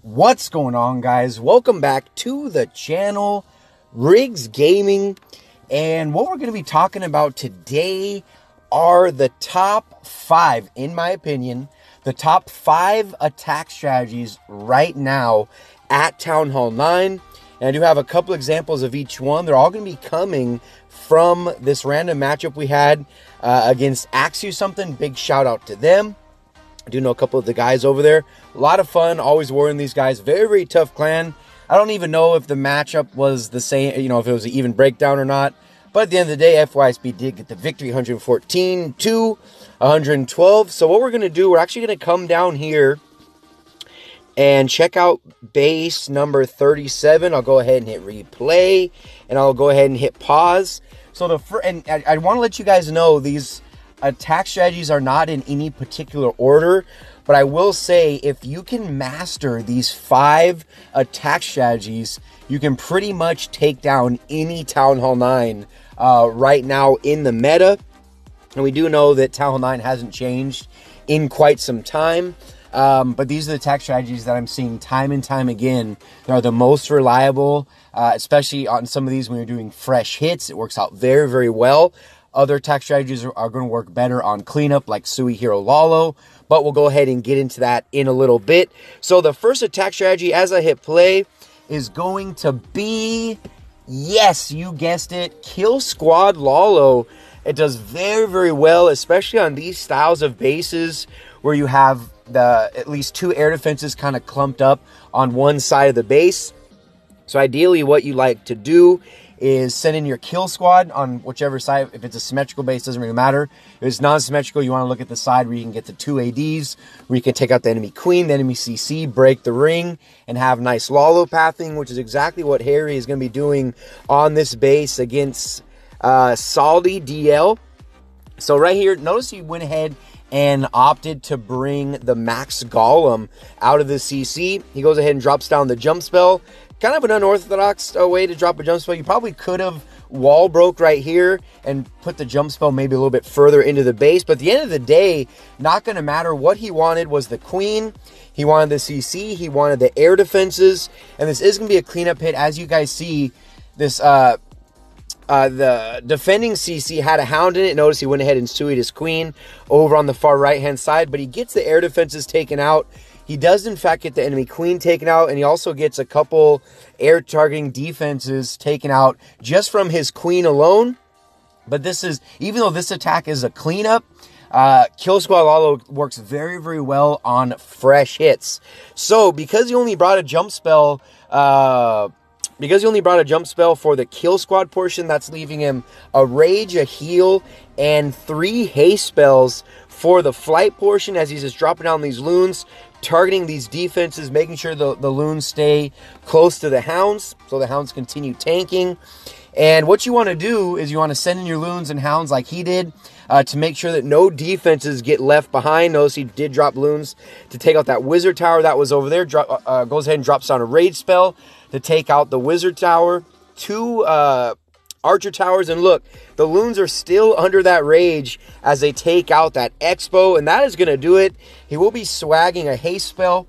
What's going on, guys? Welcome back to the channel, Riggs Gaming. And what we're going to be talking about today are the top 5, in my opinion, the top 5 attack strategies right now at Town Hall 9. And I do have a couple examples of each one. They're all going to be coming from this random matchup we had against Axe You Something. Big shout out to them. I do know a couple of the guys over there. A lot of fun, always warring these guys. Very, very tough clan. I don't even know if the matchup was the same, if it was an even breakdown or not. But at the end of the day, FYSB did get the victory, 114 to 112. So what we're going to do, we're actually going to come down here and check out base number 37. I'll go ahead and hit replay, and I'll go ahead and hit pause. So I want to let you guys know these attack strategies are not in any particular order, but I will say if you can master these 5 attack strategies, you can pretty much take down any Town Hall 9 right now in the meta. And we do know that Town Hall 9 hasn't changed in quite some time, but these are the attack strategies that I'm seeing time and time again. They are the most reliable, especially on some of these when you're doing fresh hits. It works out very, very well. Other attack strategies are going to work better on cleanup, like Sui Hero Lalo, but we'll go ahead and get into that in a little bit. So the first attack strategy, as I hit play, is going to be, yes, you guessed it, Kill Squad Lalo. It does very, very well, especially on these styles of bases where you have at least 2 air defenses kind of clumped up on one side of the base. So ideally what you like to do is send in your kill squad on whichever side. If it's a symmetrical base, doesn't really matter. If it's non-symmetrical, you want to look at the side where you can get the 2 ADs, where you can take out the enemy queen, the enemy CC, break the ring, and have nice Lalo pathing, which is exactly what Harry is going to be doing on this base against Salty DL. So right here, notice he went ahead and opted to bring the Max Golem out of the CC. He goes ahead and drops down the jump spell. Kind of an unorthodox way to drop a jump spell. You probably could have wall broke right here and put the jump spell maybe a little bit further into the base. But at the end of the day, not going to matter. What he wanted was the queen. He wanted the CC. He wanted the air defenses. And this is going to be a cleanup hit. As you guys see, this the defending CC had a hound in it. Notice he went ahead and suited his queen over on the far right-hand side. But he gets the air defenses taken out. He does, in fact, get the enemy queen taken out, and he also gets a couple air targeting defenses taken out just from his queen alone. But this is, even though this attack is a cleanup, Kill Squad Lalo works very, very well on fresh hits. So, because he only brought a jump spell, for the Kill Squad portion, that's leaving him a Rage, a Heal, and 3 haste spells for the flight portion, as he's just dropping down these loons, targeting these defenses, making sure the loons stay close to the hounds, so the hounds continue tanking. And what you want to do is you want to send in your loons and hounds like he did to make sure that no defenses get left behind. Notice he did drop loons to take out that wizard tower that was over there. Goes ahead and drops down a rage spell to take out the wizard tower. 2 archer towers, and look, the loons are still under that rage as they take out that expo, and that is going to do it. He will be swagging a haste spell.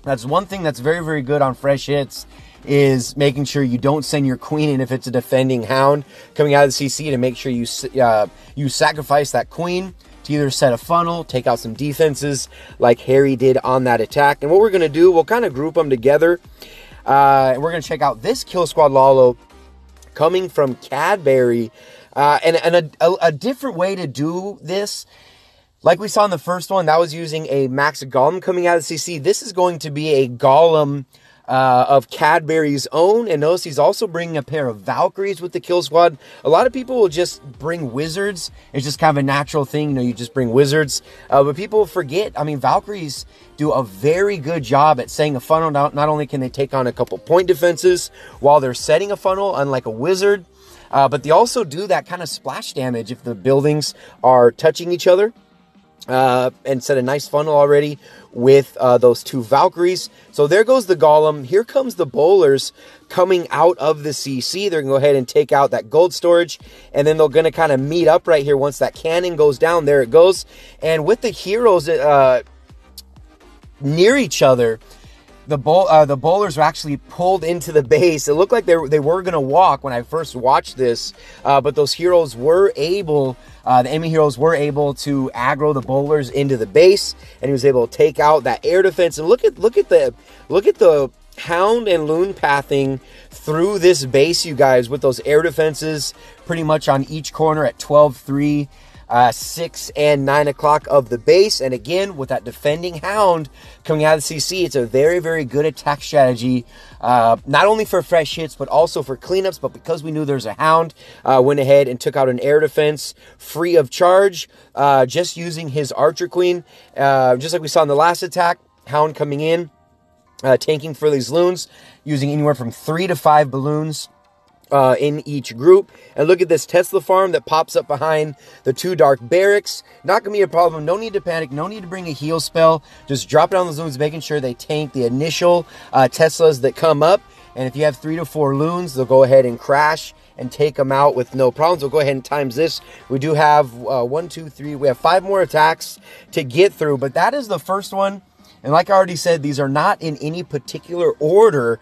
That's one thing that's very, very good on fresh hits, is making sure you don't send your queen in if it's a defending hound coming out of the CC, to make sure you sacrifice that queen to either set a funnel, take out some defenses like Harry did on that attack. And what we're going to do, we'll kind of group them together, and we're going to check out this Kill Squad Lalo coming from Cadbury, and a different way to do this. Like we saw in the first one, that was using a Max Golem coming out of the CC. This is going to be a Golem of Cadbury's own. And notice he's also bringing a pair of Valkyries with the Kill Squad. A lot of people will just bring Wizards. It's just kind of a natural thing. You just bring Wizards. But people forget, Valkyries do a very good job at setting a funnel. Not only can they take on a couple point defenses while they're setting a funnel, unlike a Wizard, but they also do that kind of splash damage if the buildings are touching each other. And set a nice funnel already with those 2 Valkyries. So there goes the Golem. Here comes the bowlers coming out of the CC. They're going to go ahead and take out that gold storage, and then they're going to kind of meet up right here once that cannon goes down. There it goes. And with the heroes near each other, the bowlers were actually pulled into the base. It looked like they were going to walk when I first watched this, but those heroes were able, the enemy heroes were able to aggro the bowlers into the base, and he was able to take out that air defense. And look at the hound and loon pathing through this base, you guys, with those air defenses pretty much on each corner at 12, 3, 6, and 9 o'clock of the base. And again, with that defending hound coming out of the CC, it's a very, very good attack strategy, not only for fresh hits, but also for cleanups. But because we knew there's a hound, went ahead and took out an air defense free of charge, just using his archer queen, just like we saw in the last attack. Hound coming in, tanking for these loons, using anywhere from 3 to 5 balloons in each group. And look at this Tesla farm that pops up behind the 2 dark barracks. Not gonna be a problem. No need to panic. No need to bring a heal spell. Just drop down those loons, making sure they tank the initial Teslas that come up. And if you have 3 to 4 loons, they'll go ahead and crash and take them out with no problems. We'll go ahead and times this. We do have 1, 2, 3. We have 5 more attacks to get through, but that is the first one. And like I already said, these are not in any particular order.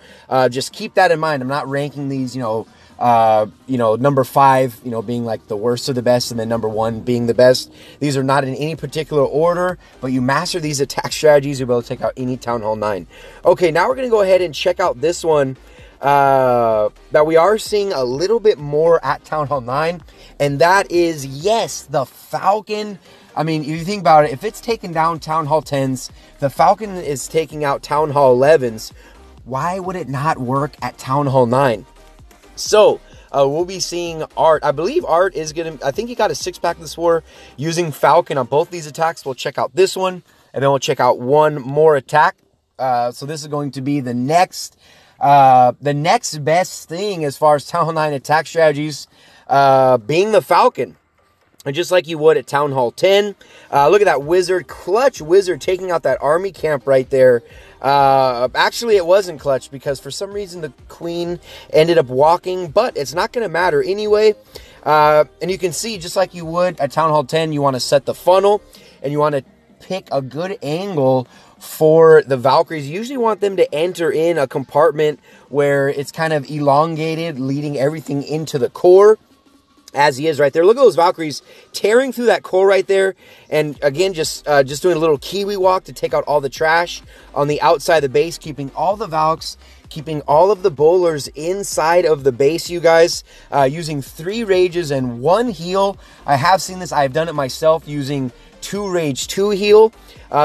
Just keep that in mind. I'm not ranking these, number 5, being like the worst of the best, and then number 1 being the best. These are not in any particular order, but you master these attack strategies, you'll be able to take out any Town Hall 9. Okay, now we're going to go ahead and check out this one that we are seeing a little bit more at Town Hall 9, and that is, yes, the Falcon. I mean, if you think about it, if it's taking down Town Hall 10s, the Falcon is taking out Town Hall 11s, why would it not work at Town Hall 9? So, we'll be seeing Art. I believe Art is going to, I think he got a 6-pack this war using Falcon on both these attacks. We'll check out this one, and then we'll check out one more attack. So this is going to be the next best thing as far as Town Hall 9 attack strategies, being the Falcon. And just like you would at Town Hall 10, look at that wizard, clutch wizard taking out that army camp right there. Actually, it wasn't clutch because for some reason the queen ended up walking, but it's not going to matter anyway. And you can see, just like you would at Town Hall 10, you want to set the funnel and you want to pick a good angle for the Valkyries. You usually want them to enter in a compartment where it's kind of elongated, leading everything into the core, as he is right there. Look at those Valkyries tearing through that core right there. And again, just doing a little Kiwi walk to take out all the trash on the outside of the base, keeping all the Valks, keeping all of the bowlers inside of the base, you guys, using 3 rages and 1 heal. I have seen this. I've done it myself using 2 rage, 2 heal.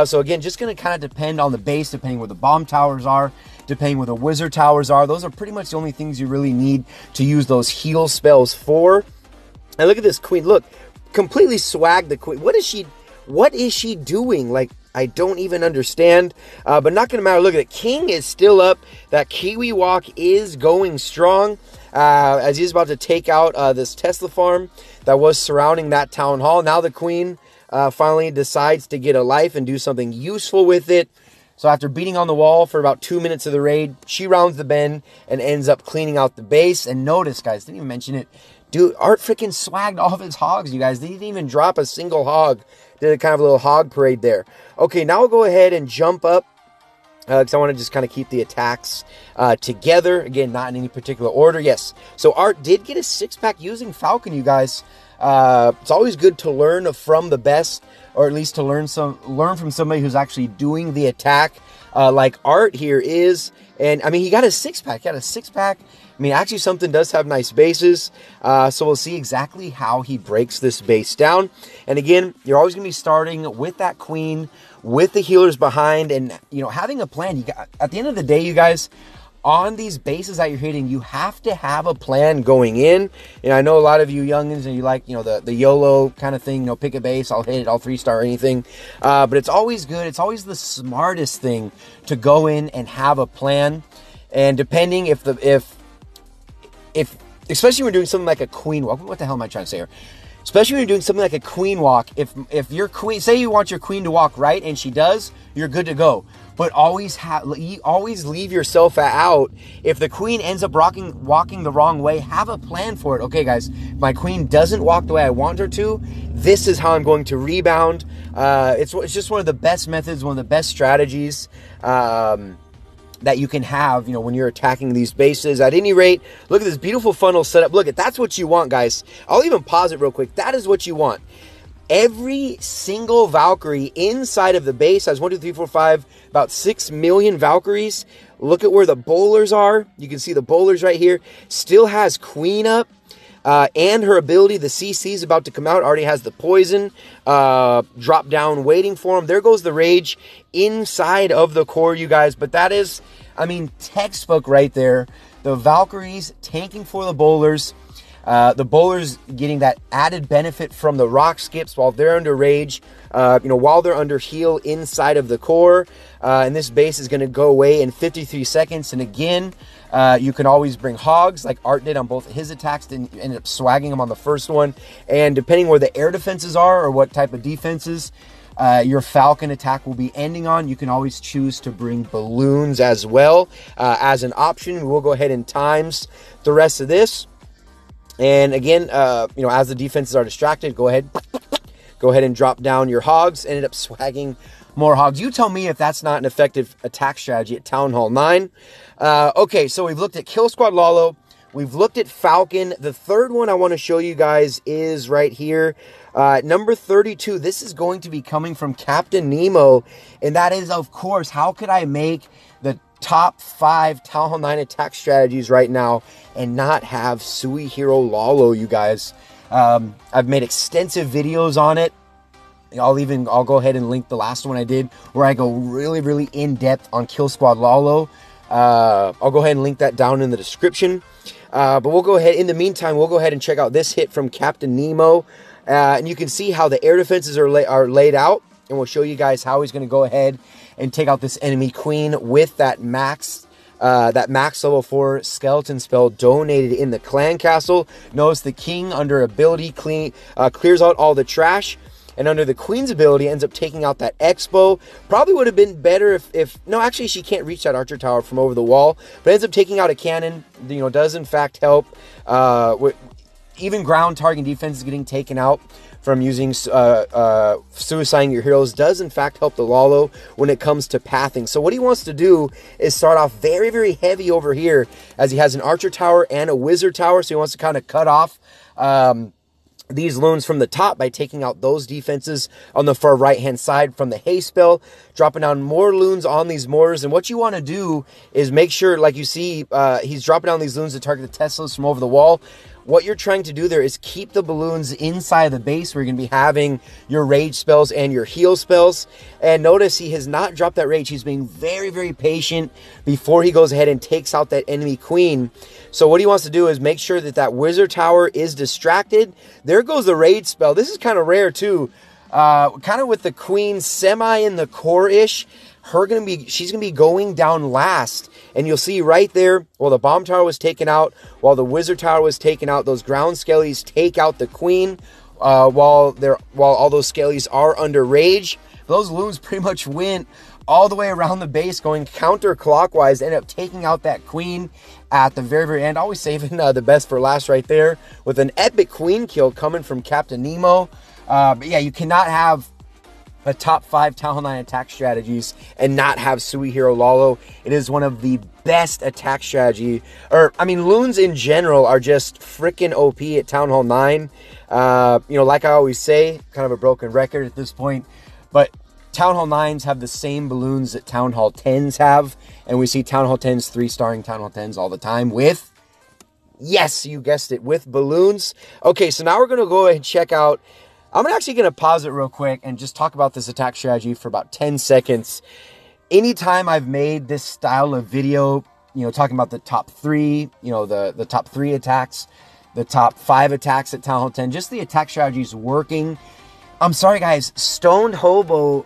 So again, just going to kind of depend on the base, depending where the bomb towers are, depending where the wizard towers are. Those are pretty much the only things you really need to use those heal spells for. And look at this queen. Look, completely swagged the queen. What is she doing? Like, I don't even understand. But not going to matter. Look at it. King is still up. That Kiwi walk is going strong. As he's about to take out this Tesla farm that was surrounding that town hall. Now the queen finally decides to get a life and do something useful with it. So after beating on the wall for about 2 minutes of the raid, she rounds the bend and ends up cleaning out the base. And notice, guys, didn't even mention it. Dude, Art freaking swagged all of his hogs, you guys. They didn't even drop a single hog. Did a kind of a little hog parade there. Okay, now we'll go ahead and jump up, because I want to just kind of keep the attacks together. Again, not in any particular order. Yes, so Art did get a 6-pack using Falcon, you guys. It's always good to learn from the best, or at least to learn from somebody who's actually doing the attack, like Art here is. And I mean, he got a 6-pack. He got a 6-pack. I mean, actually, something does have nice bases. So we'll see exactly how he breaks this base down. And again, you're always going to be starting with that queen, with the healers behind, and having a plan. At the end of the day, you guys, on these bases that you're hitting, you have to have a plan going in. And I know a lot of you youngins, and you like, the YOLO kind of thing, pick a base, I'll hit it, I'll 3-star anything. But it's always good. It's always the smartest thing to go in and have a plan. And depending especially when you're doing something like a queen walk, what the hell am I trying to say here? Especially when you're doing something like a queen walk, if your queen, say you want your queen to walk right, and she does, you're good to go. But always leave yourself out. If the queen ends up walking the wrong way, have a plan for it. Okay, guys, my queen doesn't walk the way I want her to. This is how I'm going to rebound. It's just one of the best methods, one of the best strategies. that you can have, you know, when you're attacking these bases. At any rate, look at this beautiful funnel setup. Look, that's what you want, guys. I'll even pause it real quick. That is what you want. Every single Valkyrie inside of the base has 1, 2, 3, 4, 5, about 6 million Valkyries. Look at where the bowlers are. You can see the bowlers right here. Still has Queen up. And her ability, the CC is about to come out, already has the poison drop down waiting for him. There goes the rage inside of the core, you guys. But that is, I mean, textbook right there. The Valkyries tanking for the bowlers. The bowlers getting that added benefit from the rock skips while they're under rage, you know, while they're under heal inside of the core. And this base is going to go away in 53 seconds. And again, you can always bring hogs like Art did on both his attacks, and ended up swagging them on the first one. And depending where the air defenses are or what type of defenses your Falcon attack will be ending on, you can always choose to bring balloons as well as an option. We'll go ahead and times the rest of this. And again, you know, as the defenses are distracted, go ahead and drop down your hogs. Ended up swagging more hogs. You tell me if that's not an effective attack strategy at Town Hall 9. Okay, so we've looked at Kill Squad Lalo. We've looked at Falcon. The third one I want to show you guys is right here. Number 32. This is going to be coming from Captain Nemo. And that is, of course, how could I make the top 5 Town Hall 9 attack strategies right now and not have Suihiro Lalo, you guys. I've made extensive videos on it. I'll go ahead and link the last one I did where I go really in depth on Kill Squad Lalo. I'll go ahead and link that down in the description. But we'll go ahead, in the meantime, we'll go ahead and check out this hit from Captain Nemo. And you can see how the air defenses are laid out. And we'll show you guys how he's going to go ahead and take out this enemy queen with that max level 4 skeleton spell donated in the clan castle. Notice the king under ability clears out all the trash, and under the queen's ability ends up taking out that expo. Probably would have been better if no, actually she can't reach that archer tower from over the wall, but ends up taking out a cannon. You know, does in fact help. Even ground target defense is getting taken out from using suiciding your heroes, does in fact help the Lalo when it comes to pathing. So what he wants to do is start off very heavy over here, as he has an archer tower and a wizard tower. So he wants to kind of cut off these loons from the top by taking out those defenses on the far right hand side from the haste spell, dropping down more loons on these mortars. And what you want to do is make sure, like you see, he's dropping down these loons to target the Teslas from over the wall. What you're trying to do there is keep the balloons inside the base where you're going to be having your rage spells and your heal spells. And notice he has not dropped that rage. He's being very patient before he goes ahead and takes out that enemy queen. So what he wants to do is make sure that that wizard tower is distracted. There goes the rage spell. This is kind of rare too. Kind of with the queen semi in the core-ish. She's gonna be going down last, and you'll see right there, while the bomb tower was taken out, while the wizard tower was taken out, those ground skellies take out the queen, while all those skellies are under rage. Those loons pretty much went all the way around the base, going counterclockwise, ended up taking out that queen at the very end. Always saving the best for last right there, with an epic queen kill coming from Captain Nemo. But yeah, you cannot have a top 5 Town Hall 9 attack strategies and not have Suihiro Lalo. It is one of the best attack strategy, or I mean, loons in general are just freaking OP at Town Hall 9. You know, like I always say, kind of a broken record at this point, but Town Hall 9s have the same balloons that Town Hall 10s have, and we see Town Hall 10s 3-starring Town Hall 10s all the time with, yes, you guessed it, with balloons. Okay, so now we're going to go ahead and check out, I'm actually going to pause it real quick and just talk about this attack strategy for about 10 seconds. Anytime I've made this style of video, you know, talking about the top 3, you know, the top 3 attacks, the top 5 attacks at Town Hall 10, just the attack strategies working. I'm sorry, guys, Stoned Hobo,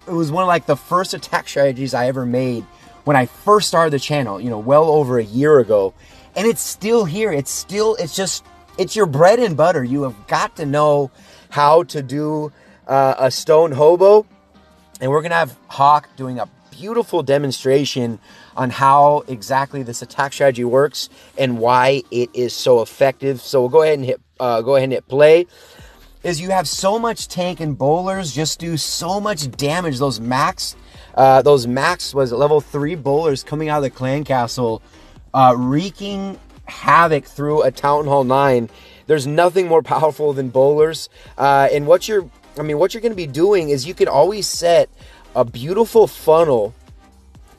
it was one of like the first attack strategies I ever made when I first started the channel, you know, well over a year ago. And it's still here. It's your bread and butter. You have got to know how to do a Stoned Hobo. And we're going to have Hawk doing a beautiful demonstration on how exactly this attack strategy works and why it is so effective. So we'll go ahead and hit play. Is you have so much tank, and bowlers just do so much damage. Those max those max, was it level 3 bowlers coming out of the clan castle, wreaking havoc through a Town Hall 9. There's nothing more powerful than bowlers. And what you're going to be doing is you can always set a beautiful funnel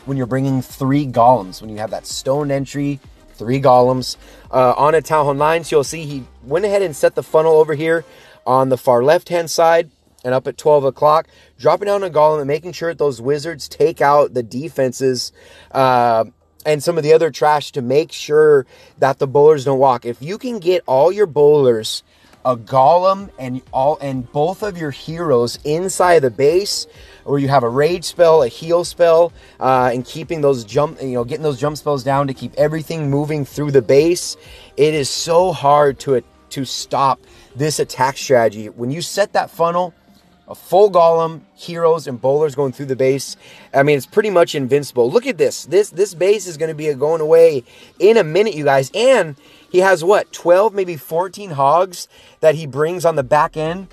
when you're bringing 3 golems. When you have that stone entry, 3 golems on a Town Hall 9. So you'll see he went ahead and set the funnel over here on the far left-hand side. And up at 12 o'clock, dropping down a golem and making sure that those wizards take out the defenses and some of the other trash to make sure that the bowlers don't walk. If you can get all your bowlers, a golem, and both of your heroes inside the base, or you have a rage spell, a heal spell, and keeping those getting those jump spells down to keep everything moving through the base, it is so hard to stop this attack strategy. When you set that funnel, a full golem, heroes, and bowlers going through the base, I mean, it's pretty much invincible. Look at this. This base is going to be going away in a minute, you guys. And he has, what, 12, maybe 14 hogs that he brings on the back end.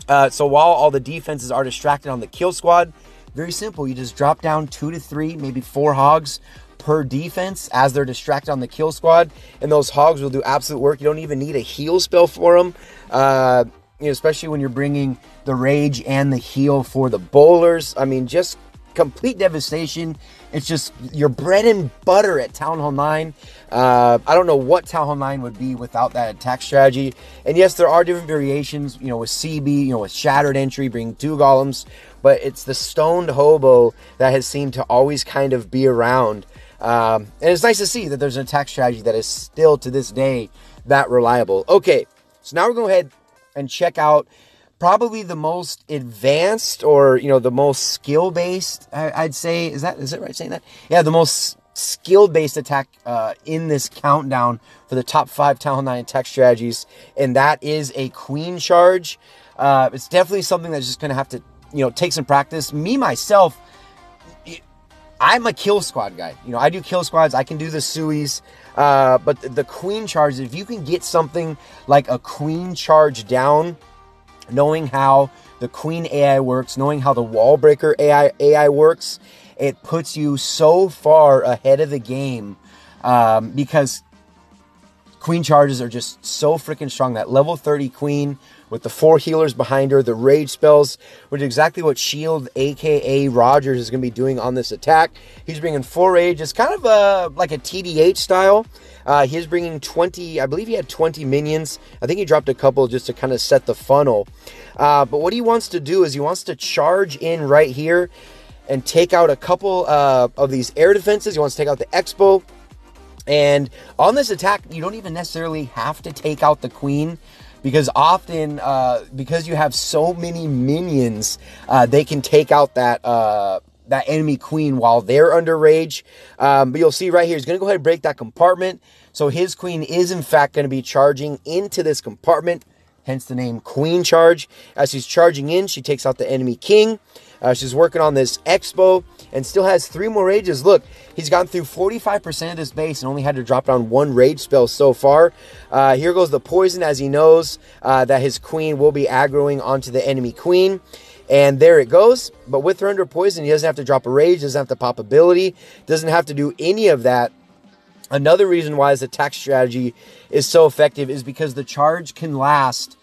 So while all the defenses are distracted on the kill squad, very simple. You just drop down 2 to 3, maybe 4 hogs per defense as they're distracted on the kill squad. And those hogs will do absolute work. You don't even need a heal spell for them. Especially when you're bringing the rage and the heal for the bowlers. I mean, just complete devastation. It's just your bread and butter at Town Hall 9. I don't know what Town Hall 9 would be without that attack strategy. And yes, there are different variations, with CB, with Shattered Entry, bringing 2 golems. But it's the Stoned Hobo that has seemed to always kind of be around. And it's nice to see that there's an attack strategy that is still, to this day, that reliable. Okay, so now we're going to go ahead and check out probably the most advanced, or the most skill-based, I'd say. Is it right saying that? Yeah, the most skill-based attack in this countdown for the top 5 Town Hall 9 attack strategies, and that is a queen charge. It's definitely something that's just going to have to take some practice. Me myself, I'm a kill squad guy. I do kill squads. I can do the suies. But the queen charge, if you can get something like a queen charge down, knowing how the queen AI works, knowing how the wall breaker AI works, it puts you so far ahead of the game, because queen charges are just so freaking strong. That level 30 queen with the 4 healers behind her, the rage spells, which is exactly what Shield, aka Rogers, is going to be doing on this attack. He's bringing 4 rage. It's kind of like a TDH style. He's bringing 20, I believe he had 20 minions. I think he dropped a couple just to kind of set the funnel. But what he wants to do is he wants to charge in right here and take out a couple of these air defenses. He wants to take out the Expo. And on this attack, you don't even necessarily have to take out the queen, because often, because you have so many minions, they can take out that enemy queen while they're under rage. But you'll see right here, he's going to go ahead and break that compartment. So his queen is, in fact, going to be charging into this compartment, hence the name Queen Charge. As she's charging in, she takes out the enemy king. She's working on this Expo and still has 3 more rages. Look, he's gotten through 45% of this base and only had to drop down 1 rage spell so far. Here goes the poison, as he knows that his queen will be aggroing onto the enemy queen. And there it goes. But with her under poison, he doesn't have to drop a rage, doesn't have to pop ability, doesn't have to do any of that. Another reason why his attack strategy is so effective is because the charge can last.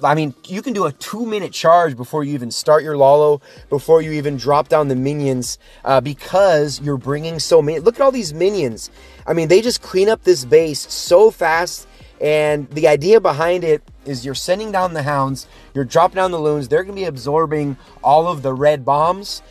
I mean, you can do a 2-minute charge before you even start your Lalo, before you even drop down the minions, because you're bringing so many. Look at all these minions. I mean, they just clean up this base so fast. And the idea behind it is you're sending down the hounds, you're dropping down the loons, they're going to be absorbing all of the red bombs,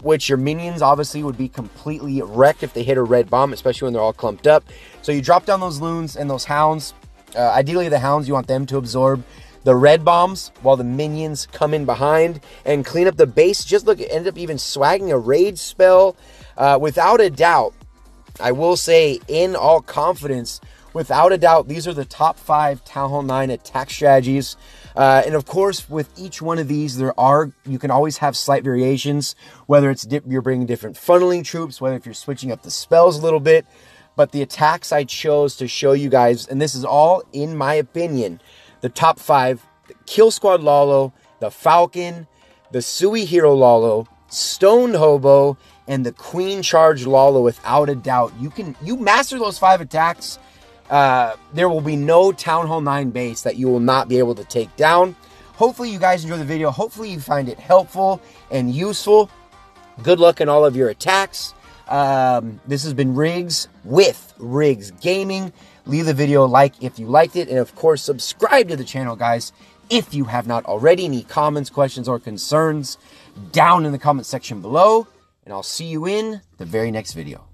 which your minions obviously would be completely wrecked if they hit a red bomb, especially when they're all clumped up. So you drop down those loons and those hounds. Ideally, the hounds, you want them to absorb the red bombs while the minions come in behind and clean up the base. Just look, it ended up even swagging a rage spell. Without a doubt, I will say in all confidence, without a doubt, these are the top 5 Town Hall 9 attack strategies. And of course, with each one of these, you can always have slight variations, whether it's you're bringing different funneling troops, whether if you're switching up the spells a little bit. But the attacks I chose to show you guys, and this is all, in my opinion, the top 5, the Kill Squad Lalo, the Falcon, the Sui Hero Lalo, Stoned Hobo, and the Queen Charge Lala without a doubt. You master those 5 attacks. There will be no Town Hall 9 base that you will not be able to take down. Hopefully you guys enjoy the video. Hopefully you find it helpful and useful. Good luck in all of your attacks. This has been Riggs with Riggs Gaming. Leave the video a like if you liked it. And of course, subscribe to the channel, guys, if you have not already. Any comments, questions, or concerns down in the comment section below. And I'll see you in the very next video.